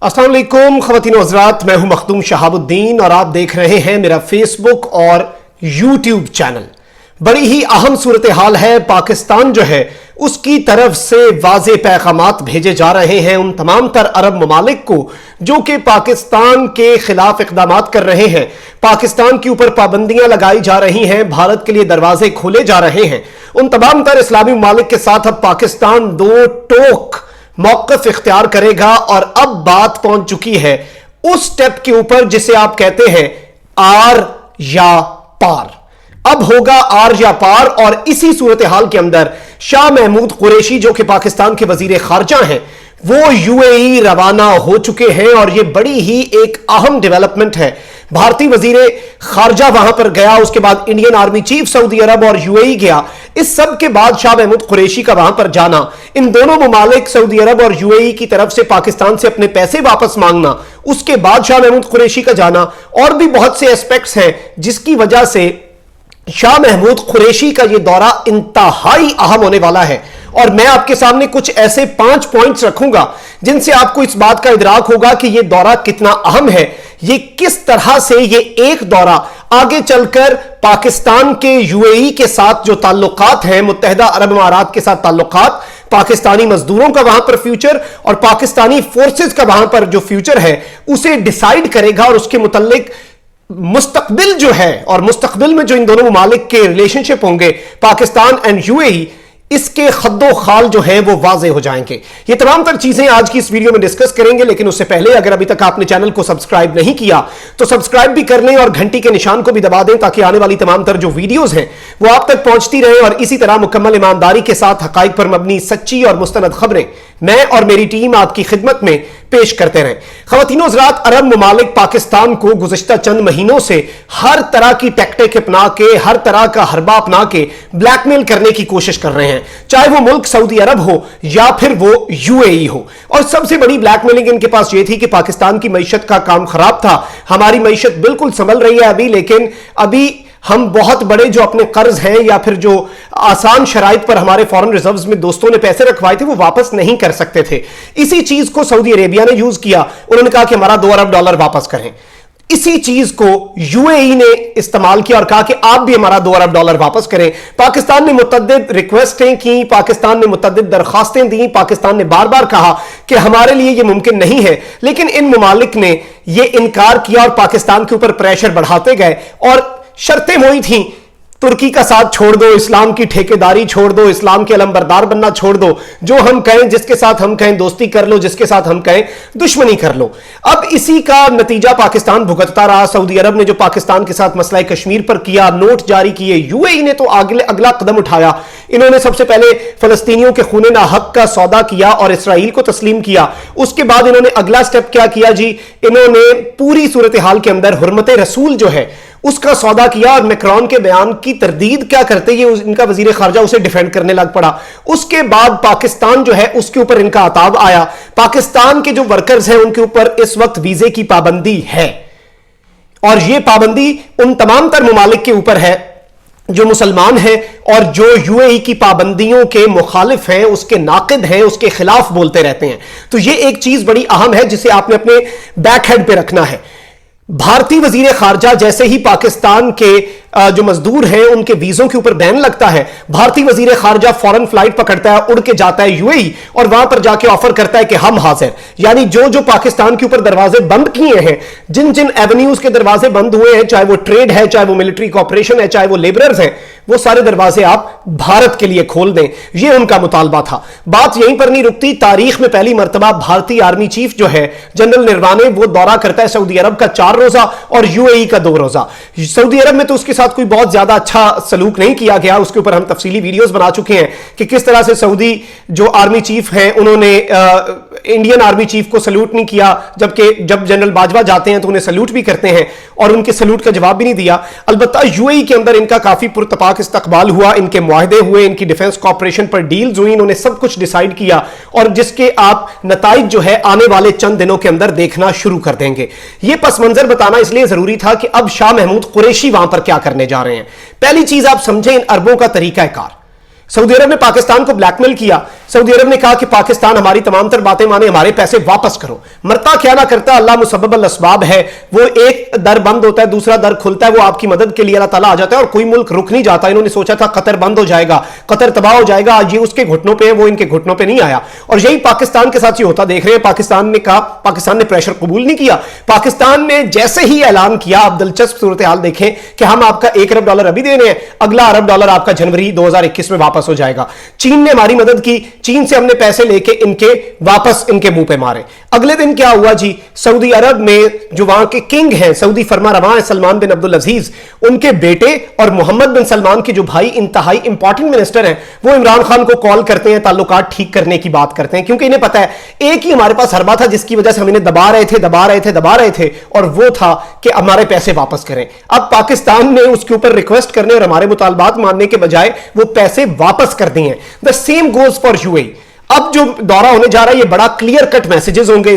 अस्सलाम वालेकुम ख़वातीन व हज़रात, मैं हूं मखदूम शहाबुद्दीन और आप देख रहे हैं मेरा फेसबुक और यूट्यूब चैनल। बड़ी ही अहम सूरत हाल है। पाकिस्तान जो है उसकी तरफ से वाज़े पैगामात भेजे जा रहे हैं उन तमाम तर अरब ममालिक को जो कि पाकिस्तान के खिलाफ इक़दामात कर रहे हैं, पाकिस्तान के ऊपर पाबंदियां लगाई जा रही हैं, भारत के लिए दरवाजे खोले जा रहे हैं। उन तमाम तर इस्लामी ममालिक के साथ अब पाकिस्तान दो टोक मौक़िफ़ इख्तियार करेगा और अब बात पहुंच चुकी है उस स्टेप के ऊपर जिसे आप कहते हैं आर या पार। अब होगा आर या पार और इसी सूरत हाल के अंदर शाह महमूद कुरैशी जो कि पाकिस्तान के वजीर खारजा हैं वो यूएई रवाना हो चुके हैं और यह बड़ी ही एक अहम डेवलपमेंट है। भारतीय वजीर खारजा वहां पर गया, उसके बाद इंडियन आर्मी चीफ सऊदी अरब और यूएई गया। इस सब के बाद शाह महमूद कुरैशी का वहां पर जाना, इन दोनों ममालिक सऊदी अरब और यूएई की तरफ से पाकिस्तान से अपने पैसे वापस मांगना, उसके बाद शाह महमूद कुरैशी का जाना और भी बहुत से एस्पेक्ट्स हैं जिसकी वजह से शाह महमूद कुरैशी का यह दौरा इंतहाई अहम होने वाला है। और मैं आपके सामने कुछ ऐसे 5 पॉइंट्स रखूंगा जिनसे आपको इस बात का इदराक होगा कि यह दौरा कितना अहम है, ये किस तरह से ये एक दौरा आगे चलकर पाकिस्तान के यूएई के साथ जो ताल्लुकात हैं, मुत्तहिदा अरब अमारात के साथ ताल्लुकात, पाकिस्तानी मजदूरों का वहां पर फ्यूचर और पाकिस्तानी फोर्सेस का वहां पर जो फ्यूचर है उसे डिसाइड करेगा और उसके मुतल्लिक मुस्तकबिल जो है और मुस्तकबिल में जो इन दोनों ममालिक के रिलेशनशिप होंगे पाकिस्तान एंड यूएई, इसके खद्दो खाल जो है वो वाजे हो जाएंगे। ये तमाम तर चीजें आज की इस वीडियो में डिस्कस करेंगे, लेकिन उससे पहले अगर अभी तक आपने चैनल को सब्सक्राइब नहीं किया तो सब्सक्राइब भी कर लें और घंटी के निशान को भी दबा दें ताकि आने वाली तमाम तर जो वीडियोस हैं वो आप तक पहुंचती रहे और इसी तरह मुकम्मल ईमानदारी के साथ हकाइक पर मबनी सच्ची और मुस्तनद खबरें मैं और मेरी टीम आपकी खिदमत में पेश करते रहे। ख़वातीन व हज़रात, अरब ममालिक पाकिस्तान को गुज़िश्ता चंद महीनों से हर तरह की टैक्टिक अपना के, हर तरह का हरबा अपना के ब्लैकमेल करने की कोशिश कर रहे हैं, चाहे वो मुल्क सऊदी अरब हो या फिर वो यूएई हो। और सबसे बड़ी ब्लैकमेलिंग इनके पास ये थी कि पाकिस्तान की मईशत का काम खराब था, हमारी मईशत बिल्कुल संभल रही है अभी, लेकिन अभी हम बहुत बड़े जो अपने कर्ज हैं या फिर जो आसान शराइत पर हमारे फॉरेन रिजर्व्स में दोस्तों ने पैसे रखवाए थे वो वापस नहीं कर सकते थे। इसी चीज को सऊदी अरेबिया ने यूज किया, उन्होंने कहा कि हमारा $2 अरब वापस करें। इसी चीज को यूएई ने इस्तेमाल किया और कहा कि आप भी हमारा $2 अरब वापस करें। पाकिस्तान ने मुतअद्दिद रिक्वेस्टें की, पाकिस्तान ने मुतअद्दिद दरखास्तें दी, पाकिस्तान ने बार बार कहा कि हमारे लिए यह मुमकिन नहीं है, लेकिन इन ममालिक ने यह इनकार किया और पाकिस्तान के ऊपर प्रेशर बढ़ाते गए और शर्तें वही थी, तुर्की का साथ छोड़ दो, इस्लाम की ठेकेदारी छोड़ दो, इस्लाम के अलमबरदार बनना छोड़ दो, जो हम कहें, जिसके साथ हम कहें दोस्ती कर लो, जिसके साथ हम कहें दुश्मनी कर लो। अब इसी का नतीजा पाकिस्तान भुगतता रहा। सऊदी अरब ने जो पाकिस्तान के साथ मसला कश्मीर पर किया, नोट जारी किए, यूएई ने तो अगला कदम उठाया। इन्होंने सबसे पहले फलस्तीनियों के खूने ना हक का सौदा किया और इसराइल को तस्लीम किया। उसके बाद इन्होंने अगला स्टेप क्या किया जी, इन्होंने पूरी सूरत हाल के अंदर हुर्मत रसूल जो है उसका सौदा किया और मैक्रोन के बयान की तरदीद क्या करते ये इनका वजीर खारजा उसे डिफेंड करने लग पड़ा। उसके बाद पाकिस्तान जो है उसके ऊपर इनका अताब आया। पाकिस्तान के जो वर्कर्स हैं उनके ऊपर इस वक्त वीजे की पाबंदी है और यह पाबंदी उन तमाम तर ममालिक के ऊपर है जो मुसलमान हैं और जो यूएई की पाबंदियों के मुखालिफ हैं, उसके नाकिद हैं, उसके खिलाफ बोलते रहते हैं। तो यह एक चीज बड़ी अहम है जिसे आपने अपने बैक हेड पे रखना है। भारतीय वजीर खारजा जैसे ही पाकिस्तान के जो मजदूर हैं उनके वीजों के ऊपर बैन लगता है, भारतीय वजीर खारजा फौरन फ्लाइट पकड़ता है, उड़ के जाता है यूएई और वहां पर जाके ऑफर करता है कि हम हाजिर, यानी जो जो पाकिस्तान के ऊपर दरवाजे बंद किए हैं, जिन जिन एवेन्यूज के दरवाजे बंद हुए हैं, चाहे वो ट्रेड है, चाहे वो मिलिट्री कॉपरेशन है, चाहे वो लेबरर्स हैं, वो सारे दरवाजे आप भारत के लिए खोल दें, ये उनका मुतालबा था। बात यहीं पर नहीं रुकती। तारीख में पहली मरतबा भारतीय आर्मी चीफ जो है जनरल निर्वाणे वो दौरा करता है सऊदी अरब का 4 रोजा और यूएई का 2 रोजा। सऊदी अरब में तो उसके साथ कोई बहुत ज्यादा अच्छा सलूक नहीं किया गया, उसके ऊपर हम तफसीली वीडियोस बना चुके हैं कि किस तरह से सऊदी जो आर्मी चीफ हैं उन्होंने इंडियन आर्मी चीफ को सल्यूट नहीं किया, जबकि जब जनरल बाजवा जाते हैं तो उन्हें सल्यूट भी करते हैं और उनके सल्यूट का जवाब भी नहीं दिया। अलबत्ता यूएई के अंदर इनका काफी पुरतपाक इस्तकबाल हुआ, इनके मुआहदे हुए, इनकी डिफेंस कॉपरेशन पर डील्स हुई, इन्होंने सब कुछ डिसाइड किया और जिसके आप नताइज जो है आने वाले चंद दिनों के अंदर देखना शुरू कर देंगे। यह पस मंजर बताना इसलिए जरूरी था कि अब शाह महमूद कुरैशी वहां पर क्या करने जा रहे हैं। पहली चीज आप समझें इन अरबों का तरीका कार। सऊदी अरब ने पाकिस्तान को ब्लैकमेल किया सऊदी अरब ने कहा कि पाकिस्तान हमारी तमाम तर बातें माने, हमारे पैसे वापस करो। मरता क्या ना करता, अल्लाह मुसब्बल असबाब है। वो एक दर बंद होता है, दूसरा दर खुलता है, वो आपकी मदद के लिए अल्लाह ताला आ जाता है और कोई मुल्क रुक नहीं जाता। इन्होंने सोचा था कतर बंद हो जाएगा, कतर तबाह हो जाएगा, आज ये उसके घुटनों पे है, वो इनके घुटनों पे नहीं आया। और यही पाकिस्तान के साथ ये होता देख रहे हैं। पाकिस्तान ने कहा, पाकिस्तान ने प्रेशर कबूल नहीं किया। पाकिस्तान ने जैसे ही ऐलान किया, आप दिलचस्प सूरत हाल देखें कि हम आपका $1 अरब अभी दे रहे हैं, अगला $1 अरब आपका जनवरी 2021 में वापस हो जाएगा। चीन ने हमारी मदद की, चीन से हमने पैसे लेके इनके वापस इनके मुंह पे मारे। अगले दिन क्या हुआ जी, सऊदी अरब में जो वहां के किंग हैं, सऊदी फरमा रवा है सलमान बिन अब्दुल अजीज, उनके बेटे और मोहम्मद बिन सलमान के जो भाई इंतहाई इंपॉर्टेंट मिनिस्टर हैं, वो इमरान खान को कॉल करते हैं, ताल्लुकात ठीक करने की बात करते हैं, क्योंकि इन्हें पता है एक ही हमारे पास हरबा था जिसकी वजह से हम इन्हें दबा रहे थे, और वो था कि हमारे पैसे वापस करें। अब पाकिस्तान ने उसके ऊपर रिक्वेस्ट करने और हमारे मुतालबात मानने के बजाय वो पैसे वापस कर दिए हैं। The same goes for UAE. अब जो दौरा होने जा रहा है, ये बड़ा क्लियर कट मैसेजेस होंगे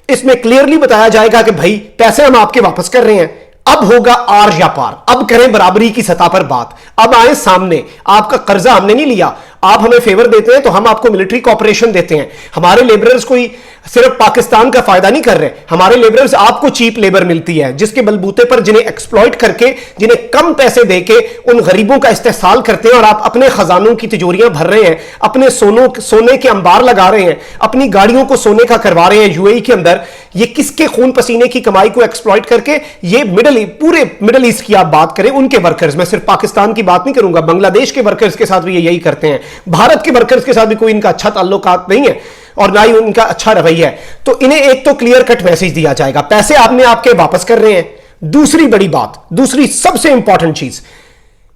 इसमें क्लियरली बताया जाएगा कि भाई पैसे हम आपके वापस कर रहे हैं। अब होगा आर या पार, अब करें बराबरी की सतह पर बात, अब आए सामने। आपका कर्जा हमने नहीं लिया, आप हमें फेवर देते हैं तो हम आपको मिलिट्री कॉपरेशन देते हैं। हमारे लेबरर्स कोई सिर्फ पाकिस्तान का फायदा नहीं कर रहे, हमारे लेबरर्स आपको चीप लेबर मिलती है, जिसके बलबूते पर जिन्हें एक्सप्लॉइट करके, जिन्हें कम पैसे देके उन गरीबों का इस्तेहसाल करते हैं, और आप अपने खजानों की तिजोरियां भर रहे हैं, अपने सोने के अंबार लगा रहे हैं, अपनी गाड़ियों को सोने का करवा रहे हैं यूएई के अंदर। ये किसके खून पसीने की कमाई को एक्सप्लॉइट करके? ये पूरे मिडिल ईस्ट की आप बात करें, उनके वर्कर्स, मैं सिर्फ पाकिस्तान की बात नहीं करूंगा, बांग्लादेश के वर्कर्स के साथ भी ये यही करते हैं, भारत के वर्कर्स के साथ भी कोई इनका अच्छा ताल्लुकात नहीं है और ना ही उनका अच्छा रवैया है। तो इन्हें एक तो क्लियर कट मैसेज दिया जाएगा, पैसे आपने आपके वापस कर रहे हैं। दूसरी बड़ी बात, दूसरी सबसे इंपॉर्टेंट चीज,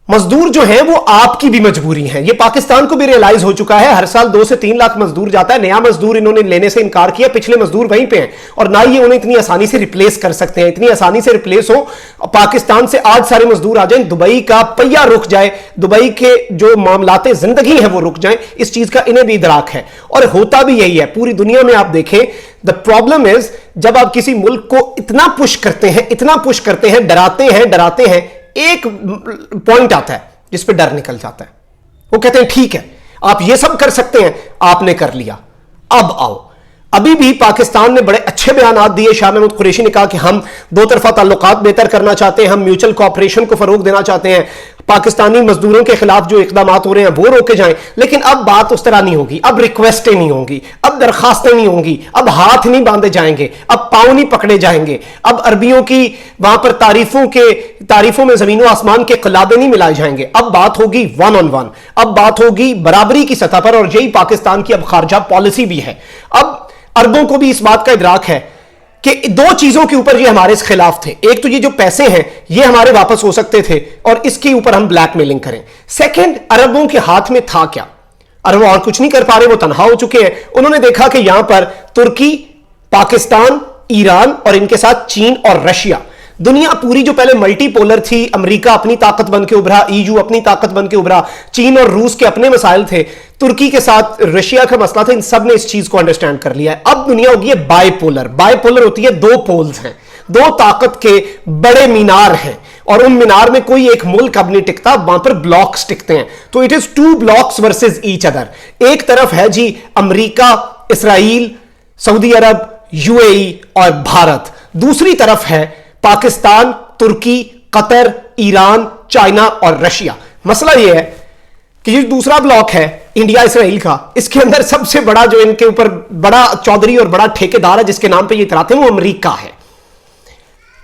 मजदूर जो है वो आपकी भी मजबूरी है। ये पाकिस्तान को भी रियलाइज हो चुका है। हर साल 2 से 3 लाख मजदूर जाता है, नया मजदूर इन्होंने लेने से इनकार किया, पिछले मजदूर वहीं पे हैं, और ना ही उन्हें इतनी आसानी से रिप्लेस कर सकते हैं। इतनी आसानी से रिप्लेस हो, पाकिस्तान से आज सारे मजदूर आ जाएं, दुबई का पहिया रुक जाए, दुबई के जो मामलाते जिंदगी है वो रुक जाएं, इस चीज का इन्हें भी इदराक है। और होता भी यही है पूरी दुनिया में। आप देखें, द प्रॉब्लम इज, जब आप किसी मुल्क को इतना पुश करते हैं, डराते हैं, एक पॉइंट आता है जिस पे डर निकल जाता है। वो कहते हैं ठीक है आप ये सब कर सकते हैं, आपने कर लिया, अब आओ। अभी भी पाकिस्तान ने बड़े अच्छे बयान दिए। शाह महमूद कुरैशी ने कहा कि हम दो तरफा ताल्लुकात बेहतर करना चाहते हैं, हम म्यूचुअल कोऑपरेशन को फरोग देना चाहते हैं, पाकिस्तानी मजदूरों के खिलाफ जो इकदाम हो रहे हैं वो रोके जाएं। लेकिन अब बात उस तरह नहीं होगी, अब रिक्वेस्टें नहीं होंगी, अब दरखास्तें नहीं होंगी, अब हाथ नहीं बांधे जाएंगे, अब पांव नहीं पकड़े जाएंगे, अब अरबियों की वहां पर तारीफों में जमीनों आसमान के कलाबे नहीं मिलाए जाएंगे। अब बात होगी 1 on 1, अब बात होगी बराबरी की सतह पर, और यही पाकिस्तान की अब खारजा पॉलिसी भी है। अब अरबों को भी इस बात का इदराक है कि 2 चीजों के ऊपर ये हमारे खिलाफ थे। एक तो ये जो पैसे हैं ये हमारे वापस हो सकते थे, और इसके ऊपर हम ब्लैकमेलिंग करें। सेकंड, अरबों के हाथ में था क्या? अरब और कुछ नहीं कर पा रहे, वो तनहा हो चुके हैं। उन्होंने देखा कि यहां पर तुर्की, पाकिस्तान, ईरान और इनके साथ चीन और रशिया, दुनिया पूरी जो पहले मल्टीपोलर थी, अमेरिका अपनी ताकत बन के उभरा, ईयू अपनी ताकत बन के उभरा, चीन और रूस के अपने मसाइल थे, तुर्की के साथ रशिया का मसला था, इन सब ने इस चीज को अंडरस्टैंड कर लिया है। अब दुनिया होगी बाइपोलर। बाइपोलर होती है 2 पोल्स हैं, 2 ताकत के बड़े मीनार हैं, और उन मीनार में कोई एक मुल्क अब नहीं टिकता, वहां पर ब्लॉक्स टिकते हैं। तो it is 2 blocks versus each other. एक तरफ है जी अमेरिका, इसराइल, सऊदी अरब, यूएई और भारत। दूसरी तरफ है पाकिस्तान, तुर्की, कतर, ईरान, चाइना और रशिया। मसला यह है कि ये दूसरा ब्लॉक है इंडिया इसराइल का, इसके अंदर सबसे बड़ा जो इनके ऊपर बड़ा चौधरी और बड़ा ठेकेदार है जिसके नाम पे ये इतराते हैं वो अमेरिका है।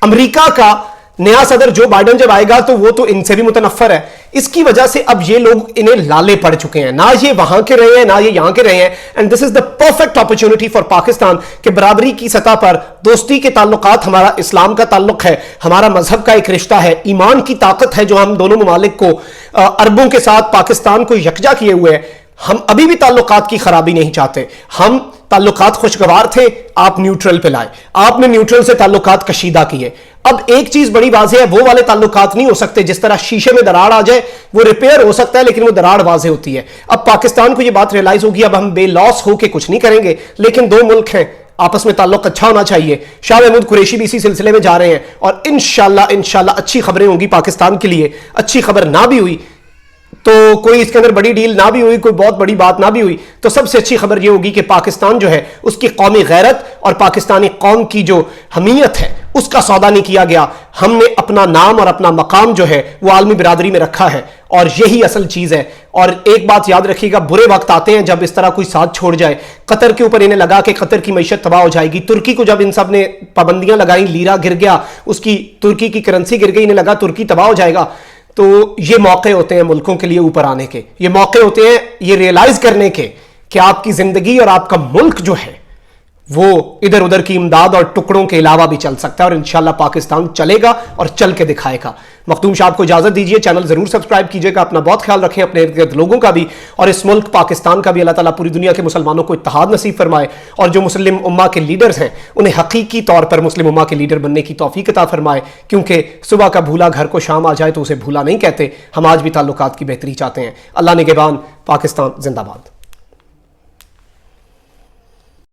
अमेरिका का नया सदर जो बाइडेन जब आएगा तो वो तो इनसे भी मुतनफ्फर है। इसकी वजह से अब ये लोग इन्हें लाले पड़ चुके हैं, ना ये वहां के रहे हैं ना ये यहां के रहे हैं। And this is the perfect opportunity for Pakistan कि बराबरी की सतह पर दोस्ती के ताल्लुकात, हमारा इस्लाम का ताल्लुक है, हमारा मजहब का एक रिश्ता है, ईमान की ताकत है जो हम दोनों ममालिक को, अरबों के साथ पाकिस्तान को यकजा किए हुए हैं। हम अभी भी ताल्लुकात की खराबी नहीं चाहते, हम ताल्लुकात खुशगवार थे, आप न्यूट्रल पे लाए, आपने न्यूट्रल से ताल्लुकात कशीदा किए। अब एक चीज बड़ी वाज़ेह है, वो वाले ताल्लुकात नहीं हो सकते जिस तरह शीशे में दरार आ जाए, वो रिपेयर हो सकता है लेकिन वो दरार वाज़ेह होती है। अब पाकिस्तान को ये बात रियलाइज होगी, अब हम बेलॉस होके कुछ नहीं करेंगे, लेकिन 2 मुल्क हैं, आपस में ताल्लुक अच्छा होना चाहिए। शाह महमूद कुरैशी भी इसी सिलसिले में जा रहे हैं और इंशाल्लाह अच्छी खबरें होंगी पाकिस्तान के लिए। अच्छी खबर ना भी हुई تو کوئی اس کے اندر بڑی ڈیل نہ بھی ہوئی، کوئی بہت بڑی بات نہ بھی ہوئی، تو سب سے اچھی خبر یہ ہوگی کہ پاکستان جو ہے اس کی قومی غیرت اور پاکستانی قوم کی جو حمیت ہے اس کا سودا نہیں کیا گیا. ہم نے اپنا نام اور اپنا مقام جو ہے وہ عالمی برادری میں رکھا ہے، اور یہی اصل چیز ہے. اور ایک بات یاد رکھیے گا، برے وقت آتے ہیں جب اس طرح کوئی ساتھ چھوڑ جائے. قطر کے اوپر انہیں لگا کہ قطر کی معیشت تباہ ہو جائے گی، ترکی کو جب ان سب نے پابندیاں لگائیں، لیرا گر گیا، اس کی ترکی کی کرنسی گر گئی، انہیں لگا ترکی تباہ ہو جائے گا. تو یہ موقع ہوتے ہیں ملکوں کے لیے اوپر آنے کے، یہ موقع ہوتے ہیں یہ ریئلائز کرنے کے کہ آپ کی زندگی اور آپ کا ملک جو ہے وہ ادھر ادھر کی امداد اور ٹکڑوں کے علاوہ بھی چل سکتا ہے، اور انشاءاللہ پاکستان چلے گا اور چل کے دکھائے گا. مخدوم صاحب کو اجازت دیجیے، چینل ضرور سبسکرائب کیجیے گا، اپنا بہت خیال رکھیں، اپنے ارد گرد لوگوں کا بھی، اور اس ملک پاکستان کا بھی اللہ تعالیٰ پوری دنیا کے مسلمانوں کو اتحاد نصیب فرمائے، اور جو مسلم امہ کے لیڈرز ہیں انہیں حقیقی طور پر مسلم امہ کے لیڈر بننے کی توفیق عطا فرمائے، کیونکہ صبح کا بھولا گھر کو شام آ جائے تو اسے بھولا نہیں کہتے. ہم آج بھی تعلقات کی بہتری چاہتے ہیں. اللہ نگہبان. پاکستان زندہ باد.